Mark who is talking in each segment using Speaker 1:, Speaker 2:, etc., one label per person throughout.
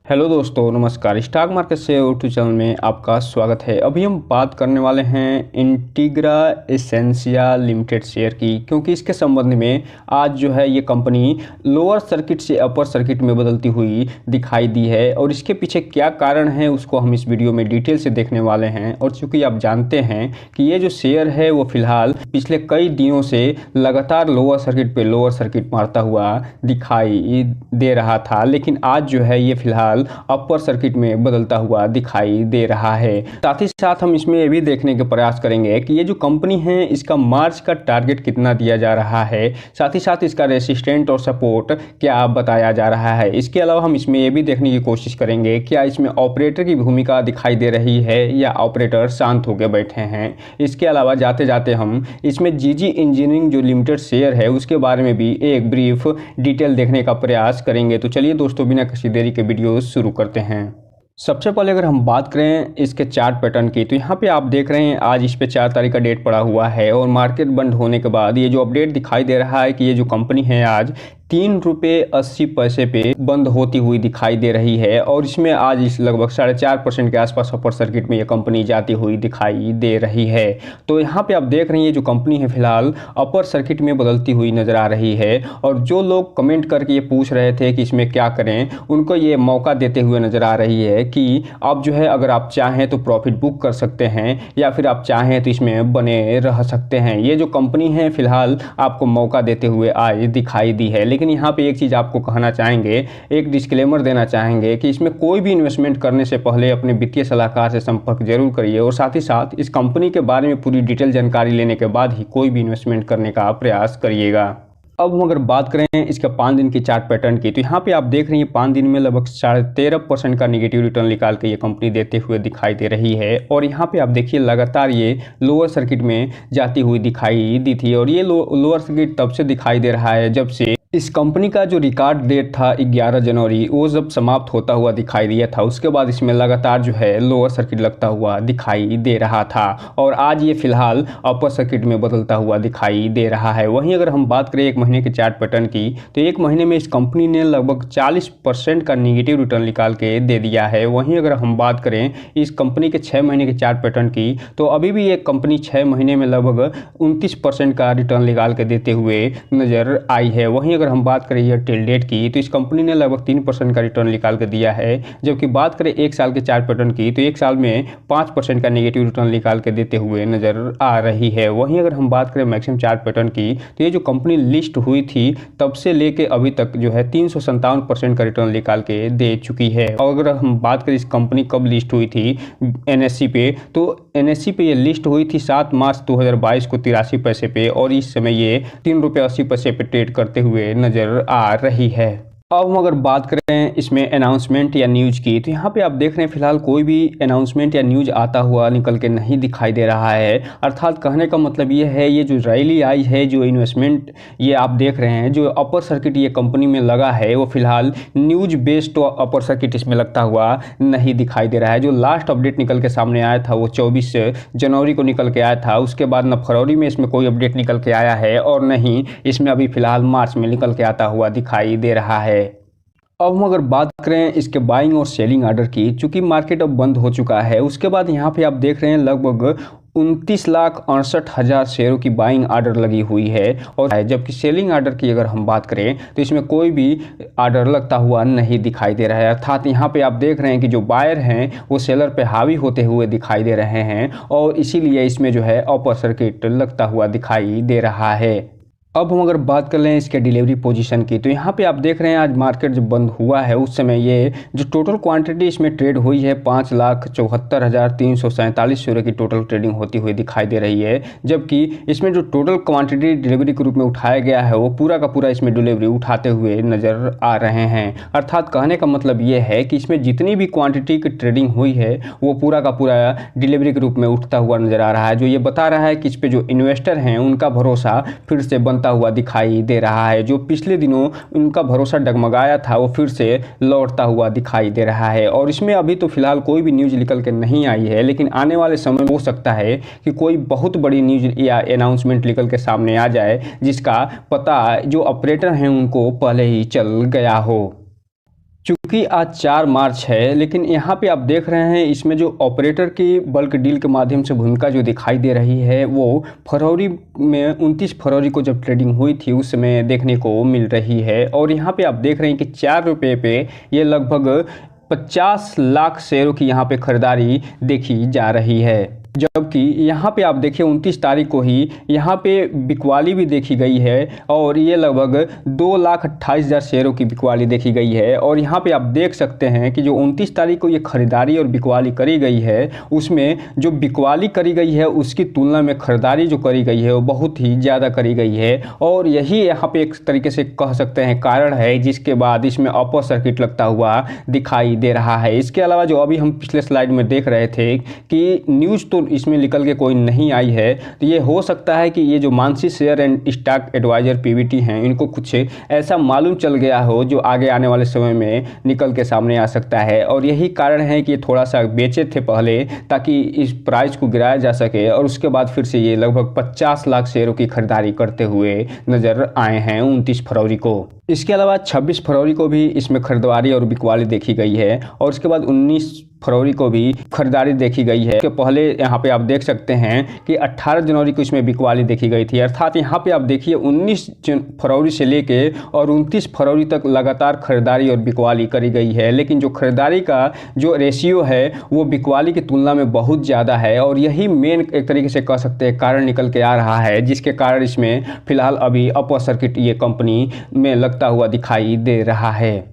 Speaker 1: Hello दोस्तों, नमस्कार। Stock market से यूट्यूब चैनल में आपका स्वागत है। अभी हम बात करने वाले हैं इंटीग्रा एसेंशिया लिमिटेड शेयर की, क्योंकि इसके संबंध में आज जो है ये कंपनी लोअर सर्किट से अपर सर्किट में बदलती हुई दिखाई दी है और इसके पीछे क्या कारण है उसको हम इस वीडियो में डिटेल से देखने वाले हैं। और चूँकि आप जानते हैं कि ये जो शेयर है वो फिलहाल पिछले कई दिनों से लगातार लोअर सर्किट पे लोअर सर्किट मारता हुआ दिखाई दे रहा था, लेकिन आज जो है ये फिलहाल अपर सर्किट में बदलता हुआ दिखाई दे रहा है। साथ ही साथ हम इसमें ये भी देखने के प्रयास करेंगे कि ये जो कंपनी है इसका मार्च का टारगेट कितना दिया जा रहा है, साथ ही साथ इसका रेसिस्टेंट और सपोर्ट क्या बताया जा रहा है। इसके अलावा हम इसमें ये भी देखने की कोशिश करेंगे क्या इसमें ऑपरेटर की भूमिका दिखाई दे रही है या ऑपरेटर शांत होकर बैठे हैं। इसके अलावा जाते जाते हम इसमें जीजी इंजीनियरिंग जो लिमिटेड शेयर है उसके बारे में भी एक ब्रीफ डिटेल देखने का प्रयास करेंगे। तो चलिए दोस्तों, बिना किसी देरी के वीडियो शुरू करते हैं। सबसे पहले अगर हम बात करें इसके चार्ट पैटर्न की, तो यहाँ पे आप देख रहे हैं आज इस पे 4 तारीख का डेट पड़ा हुआ है और मार्केट बंद होने के बाद ये जो अपडेट दिखाई दे रहा है कि ये जो कंपनी है आज 3.80 रुपये पे बंद होती हुई दिखाई दे रही है और इसमें आज इस लगभग 4.5% के आसपास अपर सर्किट में ये कंपनी जाती हुई दिखाई दे रही है। तो यहाँ पे आप देख रहे हैं ये जो कंपनी है फिलहाल अपर सर्किट में बदलती हुई नजर आ रही है और जो लोग कमेंट करके ये पूछ रहे थे कि इसमें क्या करें, उनको ये मौका देते हुए नजर आ रही है कि आप जो है अगर आप चाहें तो प्रॉफिट बुक कर सकते हैं या फिर आप चाहें तो इसमें बने रह सकते हैं। ये जो कंपनी है फिलहाल आपको मौका देते हुए आज दिखाई दी है। लेकिन यहाँ पे एक चीज़ आपको कहना चाहेंगे, एक डिस्क्लेमर देना चाहेंगे कि इसमें कोई भी इन्वेस्टमेंट करने से पहले अपने वित्तीय सलाहकार से संपर्क जरूर करिए और साथ ही साथ इस कंपनी के बारे में पूरी डिटेल जानकारी लेने के बाद ही कोई भी इन्वेस्टमेंट करने का प्रयास करिएगा। अब हम अगर बात करें इसके 5 दिन की चार्ट पैटर्न की, तो यहाँ पे आप देख रहे हैं 5 दिन में लगभग 13.5% का निगेटिव रिटर्न निकाल के ये कंपनी देते हुए दिखाई दे रही है। और यहाँ पे आप देखिए लगातार ये लोअर सर्किट में जाती हुई दिखाई दी थी और ये लोअर सर्किट तब से दिखाई दे रहा है जब से इस कंपनी का जो रिकॉर्ड डेट था 11 जनवरी वो जब समाप्त होता हुआ दिखाई दिया था, उसके बाद इसमें लगातार जो है लोअर सर्किट लगता हुआ दिखाई दे रहा था और आज ये फिलहाल अपर सर्किट में बदलता हुआ दिखाई दे रहा है। वहीं अगर हम बात करें 1 महीने के चार्ट पैटर्न की, तो 1 महीने में इस कंपनी ने लगभग 40% का निगेटिव रिटर्न निकाल के दे दिया है। वहीं अगर हम बात करें इस कंपनी के 6 महीने के चार्ट पैटर्न की, तो अभी भी एक कंपनी 6 महीने में लगभग 29% का रिटर्न निकाल के देते हुए नजर आई है। वहीं अगर हम बात करें ये टिल डेट की, तो इस कंपनी ने लगभग 3% का रिटर्न निकाल के दिया है। जबकि बात करें 1 साल के चार्ट पैटर्न की, तो 1 साल में 5% का नेगेटिव रिटर्न निकाल के देते हुए नजर आ रही है। वहीं अगर हम बात करें मैक्सिमम चार्ट पैटर्न की, तो ये जो कंपनी लिस्ट हुई थी तब से लेके अभी तक जो है 357% का रिटर्न निकाल के दे चुकी है। और अगर हम बात करें इस कंपनी कब लिस्ट हुई थी एनएससी पे, तो एनएससी पे ये लिस्ट हुई थी 7 मार्च 2022 को 83 पैसे पे और इस समय ये 3.80 रुपये पे ट्रेड करते हुए नजर आ रही है। अब हम अगर बात करें इसमें अनाउंसमेंट या न्यूज़ की, तो यहाँ पे आप देख रहे हैं फिलहाल कोई भी अनाउंसमेंट या न्यूज़ आता हुआ निकल के नहीं दिखाई दे रहा है। अर्थात कहने का मतलब ये है ये जो रैली आई है, जो इन्वेस्टमेंट ये आप देख रहे हैं, जो अपर सर्किट ये कंपनी में लगा है वो फिलहाल न्यूज़ बेस्ड अपर सर्किट इसमें लगता हुआ नहीं दिखाई दे रहा है। जो लास्ट अपडेट निकल के सामने आया था वो 24 जनवरी को निकल के आया था। उसके बाद न फरवरी में इसमें कोई अपडेट निकल के आया है और न ही इसमें अभी फिलहाल मार्च में निकल के आता हुआ दिखाई दे रहा है। अब हम अगर बात करें इसके बाइंग और सेलिंग आर्डर की, चूंकि मार्केट अब बंद हो चुका है, उसके बाद यहाँ पे आप देख रहे हैं लगभग 29,68,000 शेयरों की बाइंग आर्डर लगी हुई है। और जबकि सेलिंग आर्डर की अगर हम बात करें तो इसमें कोई भी आर्डर लगता हुआ नहीं दिखाई दे रहा है। अर्थात यहाँ पे आप देख रहे हैं कि जो बायर हैं वो सेलर पे हावी होते हुए दिखाई दे रहे हैं और इसीलिए इसमें जो है अपर सर्किट लगता हुआ दिखाई दे रहा है। अब हम अगर बात कर लें इसके डिलीवरी पोजीशन की, तो यहाँ पे आप देख रहे हैं आज मार्केट जब बंद हुआ है उस समय ये जो टोटल क्वांटिटी इसमें ट्रेड हुई है 5,74,347 शेयर की टोटल ट्रेडिंग होती हुई दिखाई दे रही है। जबकि इसमें जो टोटल क्वांटिटी डिलीवरी के रूप में उठाया गया है वो पूरा का पूरा इसमें डिलीवरी उठाते हुए नज़र आ रहे हैं। अर्थात कहने का मतलब ये है कि इसमें जितनी भी क्वान्टिटी की ट्रेडिंग हुई है वो पूरा का पूरा डिलीवरी के रूप में उठता हुआ नज़र आ रहा है, जो ये बता रहा है कि इस पर जो इन्वेस्टर हैं उनका भरोसा फिर से बनता हुआ दिखाई दे रहा है। जो पिछले दिनों उनका भरोसा डगमगाया था वो फिर से लौटता हुआ दिखाई दे रहा है। और इसमें अभी तो फिलहाल कोई भी न्यूज़ निकल के नहीं आई है, लेकिन आने वाले समय हो सकता है कि कोई बहुत बड़ी न्यूज़ या अनाउंसमेंट निकल के सामने आ जाए जिसका पता जो ऑपरेटर हैं उनको पहले ही चल गया हो। चूँकि आज 4 मार्च है, लेकिन यहाँ पे आप देख रहे हैं इसमें जो ऑपरेटर की बल्क डील के माध्यम से भूमिका जो दिखाई दे रही है वो फरवरी में 29 फरवरी को जब ट्रेडिंग हुई थी उस समय देखने को मिल रही है। और यहाँ पे आप देख रहे हैं कि 4 रुपये पे ये लगभग 50 लाख शेयरों की यहाँ पे खरीदारी देखी जा रही है। जबकि यहाँ पे आप देखिए 29 तारीख को ही यहाँ पे बिकवाली भी देखी गई है और ये लगभग 2,28,000 शेयरों की बिकवाली देखी गई है। और यहाँ पे आप देख सकते हैं कि जो 29 तारीख को ये खरीदारी और बिकवाली करी गई है उसमें जो बिकवाली करी गई है उसकी तुलना में खरीदारी जो करी गई है वो बहुत ही ज़्यादा करी गई है। और यही यहाँ पे एक तरीके से कह सकते हैं कारण है जिसके बाद इसमें अपर सर्किट लगता हुआ दिखाई दे रहा है। इसके अलावा जो अभी हम पिछले स्लाइड में देख रहे थे कि न्यूज़ तो इसमें निकल के कोई नहीं आई है, तो ये हो सकता है कि ये जो Mansi share and stock advisor PVT हैं इनको कुछ ऐसा मालूम चल गया हो जो आगे आने वाले समय में निकल के सामने आ सकता है। और यही कारण है कि ये थोड़ा सा बेचे थे पहले ताकि इस प्राइस को गिराया जा सके और उसके बाद फिर से ये लगभग 50 लाख शेयरों की खरीदारी करते हुए नजर आए हैं 29 फरवरी को। इसके अलावा 26 फरवरी को भी इसमें खरीदारी और बिकवाली देखी गई है और उसके बाद 19 फरवरी को भी खरीदारी देखी गई है। इसके पहले यहाँ पे आप देख सकते हैं कि 18 जनवरी को इसमें बिकवाली देखी गई थी। अर्थात यहाँ पे आप देखिए 19 फरवरी से लेके और 29 फरवरी तक लगातार खरीदारी और बिकवाली करी गई है। लेकिन जो खरीदारी का जो रेशियो है वो बिकवाली की तुलना में बहुत ज़्यादा है और यही मेन एक तरीके से कह सकते हैं कारण निकल के आ रहा है जिसके कारण इसमें फिलहाल अभी अपर सर्किट ये कंपनी में लगता हुआ दिखाई दे रहा है।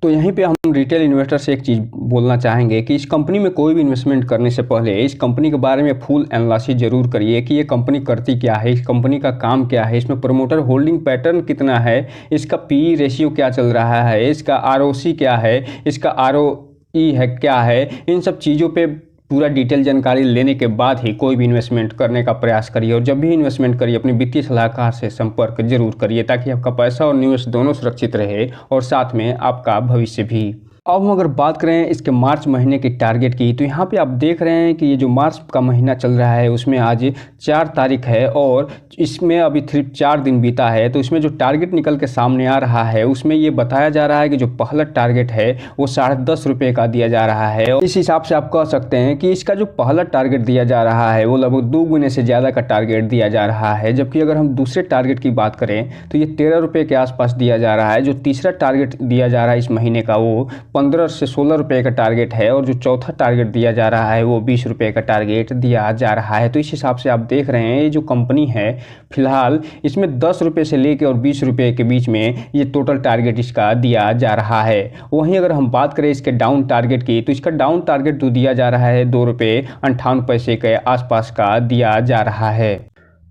Speaker 1: तो यहीं पे हम रिटेल इन्वेस्टर से एक चीज़ बोलना चाहेंगे कि इस कंपनी में कोई भी इन्वेस्टमेंट करने से पहले इस कंपनी के बारे में फुल एनालिसिस जरूर करिए कि ये कंपनी करती क्या है, इस कंपनी का काम क्या है, इसमें प्रमोटर होल्डिंग पैटर्न कितना है, इसका पी रेशियो क्या चल रहा है, इसका आरओसी क्या है, इसका आरओई है क्या है। इन सब चीज़ों पर पूरा डिटेल जानकारी लेने के बाद ही कोई भी इन्वेस्टमेंट करने का प्रयास करिए। और जब भी इन्वेस्टमेंट करिए अपने वित्तीय सलाहकार से संपर्क जरूर करिए ताकि आपका पैसा और निवेश दोनों सुरक्षित रहे और साथ में आपका भविष्य भी। अब हम अगर बात करें इसके मार्च महीने की टारगेट की तो यहाँ पे आप देख रहे हैं कि ये जो मार्च का महीना चल रहा है उसमें आज 4 तारीख है और इसमें अभी सिर्फ 4 दिन बीता है। तो इसमें जो टारगेट निकल के सामने आ रहा है उसमें ये बताया जा रहा है कि जो पहला टारगेट है वो 10.5 रुपये का दिया जा रहा है। और इस हिसाब से आप कह सकते हैं कि इसका जो पहला टारगेट दिया जा रहा है वो लगभग 2 गुने से ज़्यादा का टारगेट दिया जा रहा है। जबकि अगर हम दूसरे टारगेट की बात करें तो ये 13 रुपये के आसपास दिया जा रहा है। जो तीसरा टारगेट दिया जा रहा है इस महीने का वो 15 से 16 रुपये का टारगेट है और जो चौथा टारगेट दिया जा रहा है वो 20 रुपये का टारगेट दिया जा रहा है। तो इस हिसाब से आप देख रहे हैं ये जो कंपनी है फिलहाल इसमें 10 रुपये से लेकर और 20 रुपये के बीच में ये टोटल टारगेट इसका दिया जा रहा है। वहीं अगर हम बात करें इसके डाउन टारगेट की तो इसका डाउन टारगेट जो दिया जा रहा है 2 रुपये 58 पैसे के आसपास का दिया जा रहा है।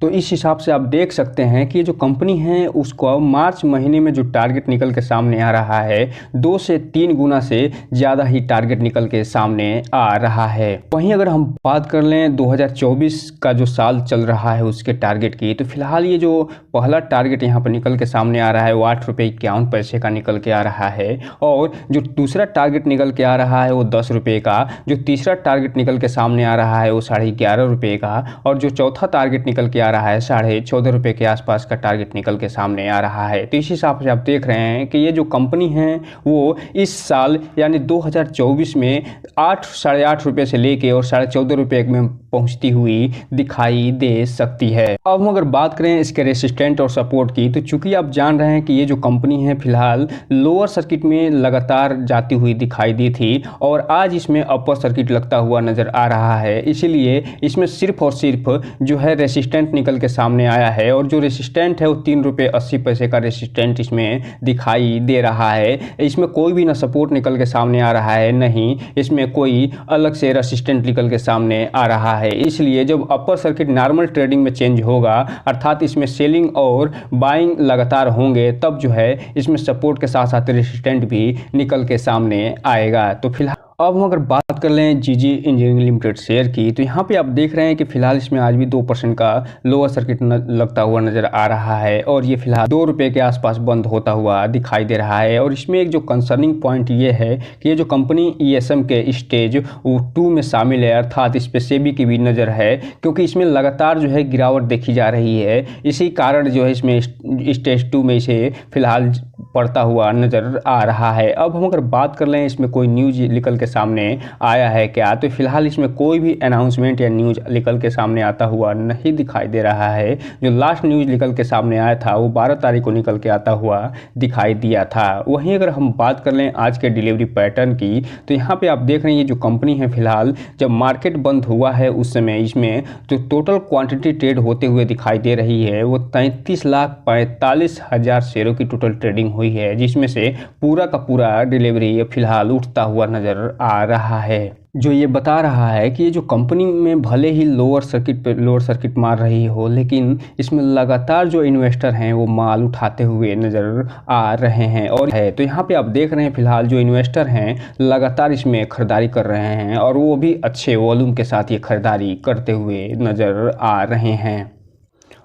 Speaker 1: तो इस हिसाब से आप देख सकते हैं कि ये जो कंपनी है उसको मार्च महीने में जो टारगेट निकल के सामने आ रहा है 2 से 3 गुना से ज़्यादा ही टारगेट निकल के सामने आ रहा है। वहीं अगर हम बात कर लें 2024 का जो साल चल रहा है उसके टारगेट की तो फिलहाल ये जो पहला टारगेट यहाँ पर निकल के सामने आ रहा है वो 8 रुपये 51 पैसे का निकल के आ रहा है और जो दूसरा टारगेट निकल के आ रहा है वो 10 रुपये का, जो तीसरा टारगेट निकल के सामने आ रहा है वो 11.5 रुपये का और जो चौथा टारगेट निकल के रहा है 14.5 रुपये के आसपास का टारगेट निकल के सामने आ रहा है। तो इस हिसाब से आप देख रहे हैं कि ये जो कंपनी है वो इस साल यानी 2024 में 8-8.5 रुपये से लेके और 14.5 रुपये में पहुंचती हुई दिखाई दे सकती है। अब हम अगर बात करें इसके रेसिस्टेंट और सपोर्ट की तो चूंकि आप जान रहे हैं कि ये जो कंपनी है फिलहाल लोअर सर्किट में लगातार जाती हुई दिखाई दी थी और आज इसमें अपर सर्किट लगता हुआ नजर आ रहा है। इसीलिए इसमें सिर्फ और सिर्फ जो है रेसिस्टेंट निकल के सामने आया है और जो रेसिस्टेंट है वो 3 रुपये 80 पैसे का रेसिस्टेंट इसमें दिखाई दे रहा है। इसमें कोई भी ना सपोर्ट निकल के सामने आ रहा है, नहीं इसमें कोई अलग से रेसिस्टेंट निकल के सामने आ रहा है। इसलिए जब अपर सर्किट नॉर्मल ट्रेडिंग में चेंज होगा अर्थात इसमें सेलिंग और बाइंग लगातार होंगे तब जो है इसमें सपोर्ट के साथ साथ रेसिस्टेंट भी निकल के सामने आएगा। तो फिलहाल अब हम अगर बात कर लें जीजी इंजीनियरिंग लिमिटेड शेयर की तो यहाँ पे आप देख रहे हैं कि फिलहाल इसमें आज भी 2% का लोअर सर्किट लगता हुआ नज़र आ रहा है और ये फिलहाल 2 रुपये के आसपास बंद होता हुआ दिखाई दे रहा है। और इसमें एक जो कंसर्निंग पॉइंट ये है कि ये जो कंपनी ESM के स्टेज 2 में शामिल है अर्थात इस पर सेबी की भी नज़र है क्योंकि इसमें लगातार जो है गिरावट देखी जा रही है। इसी कारण जो है इसमें स्टेज 2 में इसे फिलहाल पड़ता हुआ नज़र आ रहा है। अब हम अगर बात कर लें इसमें कोई न्यूज़ निकल के सामने आया है क्या, तो फिलहाल इसमें कोई भी अनाउंसमेंट या न्यूज़ निकल के सामने आता हुआ नहीं दिखाई दे रहा है। जो लास्ट न्यूज़ निकल के सामने आया था वो 12 तारीख को निकल के आता हुआ दिखाई दिया था। वहीं अगर हम बात कर लें आज के डिलीवरी पैटर्न की, तो यहाँ पे आप देख रहे हैं ये जो कंपनी है फिलहाल जब मार्केट बंद हुआ है उस समय इसमें जो टोटल क्वांटिटी ट्रेड होते हुए दिखाई दे रही है वो 33,45,000 शेयरों की टोटल ट्रेडिंग हुई है, जिसमें से पूरा का पूरा डिलीवरी फिलहाल उठता हुआ नज़र आ रहा है, जो ये बता रहा है कि ये जो कंपनी में भले ही लोअर सर्किट मार रही हो, लेकिन इसमें लगातार जो इन्वेस्टर हैं वो माल उठाते हुए नज़र आ रहे हैं। और है तो यहाँ पे आप देख रहे हैं फिलहाल जो इन्वेस्टर हैं लगातार इसमें खरीदारी कर रहे हैं और वो भी अच्छे वॉल्यूम के साथ ये खरीदारी करते हुए नज़र आ रहे हैं।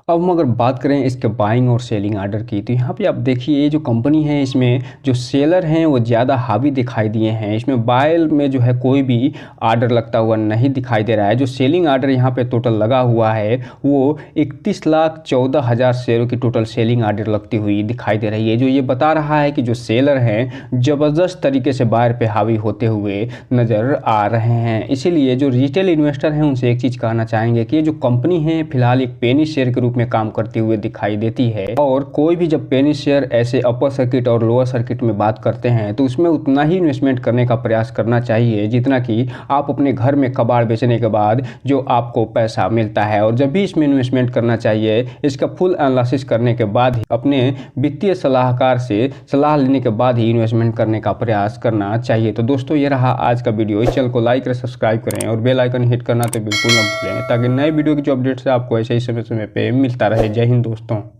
Speaker 1: अब हम अगर बात करें इसके बाइंग और सेलिंग आर्डर की, तो यहाँ पे आप देखिए ये जो कंपनी है इसमें जो सेलर हैं वो ज़्यादा हावी दिखाई दिए हैं। इसमें बाय में जो है कोई भी आर्डर लगता हुआ नहीं दिखाई दे रहा है। जो सेलिंग आर्डर यहाँ पे टोटल लगा हुआ है वो 31,14,000 शेयरों की टोटल सेलिंग आर्डर लगती हुई दिखाई दे रही है, जो ये बता रहा है कि जो सेलर हैं ज़बरदस्त तरीके से बायर पे हावी होते हुए नज़र आ रहे हैं। इसीलिए जो रिटेल इन्वेस्टर हैं उनसे एक चीज़ कहना चाहेंगे कि ये जो कंपनी है फिलहाल एक पेनी शेयर के रूप में काम करती हुई दिखाई देती है, और कोई भी जब पेनी शेयर ऐसे अपर सर्किट और लोअर सर्किट में बात करते हैं तो उसमें उतना ही इन्वेस्टमेंट करने का प्रयास करना चाहिए जितना कि आप अपने घर में कबाड़ बेचने के बाद जो आपको पैसा मिलता है। और जब भी इसमें इन्वेस्टमेंट करना चाहिए इसका फुल एनालिसिस करने के बाद ही अपने वित्तीय सलाहकार से सलाह लेने के बाद ही इन्वेस्टमेंट करने का प्रयास करना चाहिए। तो दोस्तों ये रहा आज का वीडियो। इस चैनल को लाइक करें, सब्सक्राइब करें और बेल आइकन हिट करना तो बिल्कुल न भूलें, ताकि नए वीडियो की जो अपडेट्स है आपको ऐसे ही समय समय पे मिलता रहे। जय हिंद दोस्तों।